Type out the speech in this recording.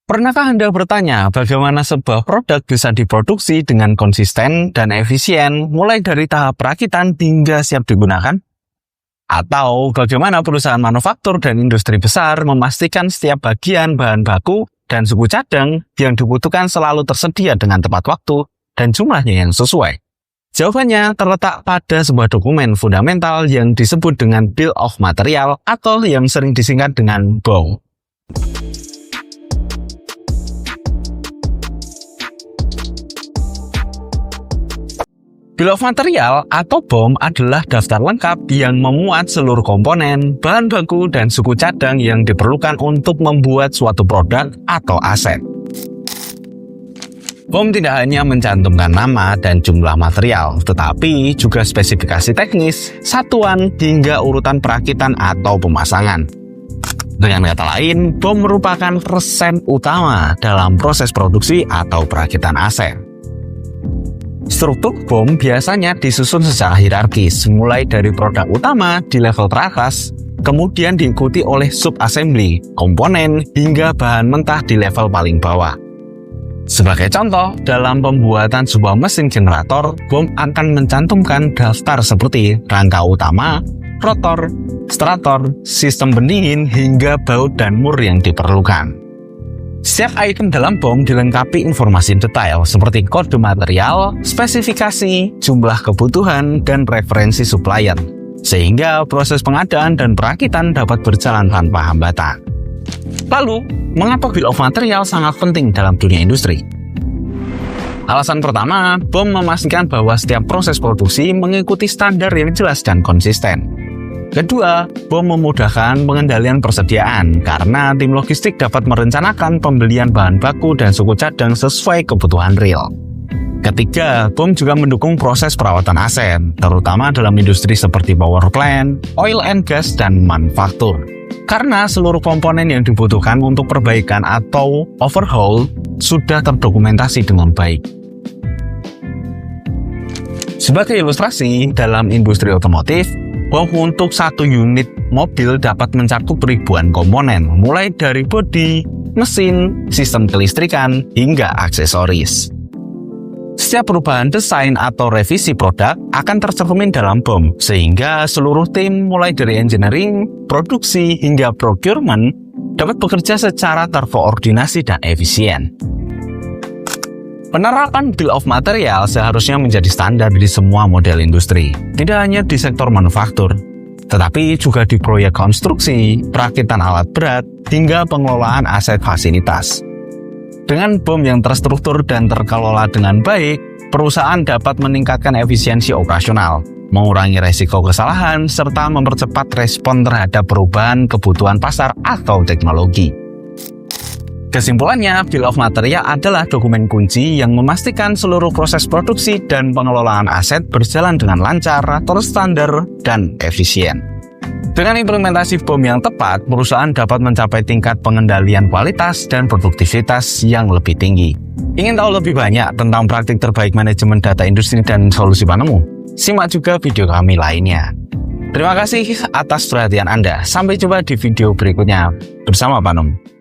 Pernahkah Anda bertanya bagaimana sebuah produk bisa diproduksi dengan konsisten dan efisien mulai dari tahap perakitan hingga siap digunakan? Atau bagaimana perusahaan manufaktur dan industri besar memastikan setiap bagian bahan baku dan suku cadang yang dibutuhkan selalu tersedia dengan tepat waktu dan jumlahnya yang sesuai? Jawabannya terletak pada sebuah dokumen fundamental yang disebut dengan Bill of Material atau yang sering disingkat dengan BOM. Bill of Material atau BOM adalah daftar lengkap yang memuat seluruh komponen, bahan baku, dan suku cadang yang diperlukan untuk membuat suatu produk atau aset. BOM tidak hanya mencantumkan nama dan jumlah material, tetapi juga spesifikasi teknis, satuan, hingga urutan perakitan atau pemasangan. Dengan kata lain, BOM merupakan resep utama dalam proses produksi atau perakitan aset. Struktur BOM biasanya disusun secara hierarkis, mulai dari produk utama di level teratas, kemudian diikuti oleh sub-assembly, komponen, hingga bahan mentah di level paling bawah. Sebagai contoh, dalam pembuatan sebuah mesin generator, BOM akan mencantumkan daftar seperti rangka utama, rotor, stator, sistem pendingin, hingga baut dan mur yang diperlukan. Setiap item dalam BOM dilengkapi informasi detail seperti kode material, spesifikasi, jumlah kebutuhan, dan referensi supplier, sehingga proses pengadaan dan perakitan dapat berjalan tanpa hambatan. Lalu, mengapa Bill of Material sangat penting dalam dunia industri? Alasan pertama, BOM memastikan bahwa setiap proses produksi mengikuti standar yang jelas dan konsisten. Kedua, BOM memudahkan pengendalian persediaan karena tim logistik dapat merencanakan pembelian bahan baku dan suku cadang sesuai kebutuhan real. Ketiga, BOM juga mendukung proses perawatan aset, terutama dalam industri seperti power plant, oil and gas, dan manufaktur. Karena seluruh komponen yang dibutuhkan untuk perbaikan atau overhaul sudah terdokumentasi dengan baik. Sebagai ilustrasi, dalam industri otomotif, BOM untuk satu unit mobil dapat mencakup ribuan komponen, mulai dari bodi, mesin, sistem kelistrikan, hingga aksesoris. Setiap perubahan desain atau revisi produk akan tercermin dalam BOM, sehingga seluruh tim mulai dari engineering, produksi, hingga procurement dapat bekerja secara terkoordinasi dan efisien. Penerapan Bill of Material seharusnya menjadi standar di semua model industri, tidak hanya di sektor manufaktur, tetapi juga di proyek konstruksi, perakitan alat berat, hingga pengelolaan aset fasilitas. Dengan BOM yang terstruktur dan terkelola dengan baik, perusahaan dapat meningkatkan efisiensi operasional, mengurangi resiko kesalahan, serta mempercepat respon terhadap perubahan kebutuhan pasar atau teknologi. Kesimpulannya, Bill of Material adalah dokumen kunci yang memastikan seluruh proses produksi dan pengelolaan aset berjalan dengan lancar, terstandar, dan efisien. Dengan implementasi BOM yang tepat, perusahaan dapat mencapai tingkat pengendalian kualitas dan produktivitas yang lebih tinggi. Ingin tahu lebih banyak tentang praktik terbaik manajemen data industri dan solusi penemu? Simak juga video kami lainnya. Terima kasih atas perhatian Anda. Sampai jumpa di video berikutnya bersama Panem.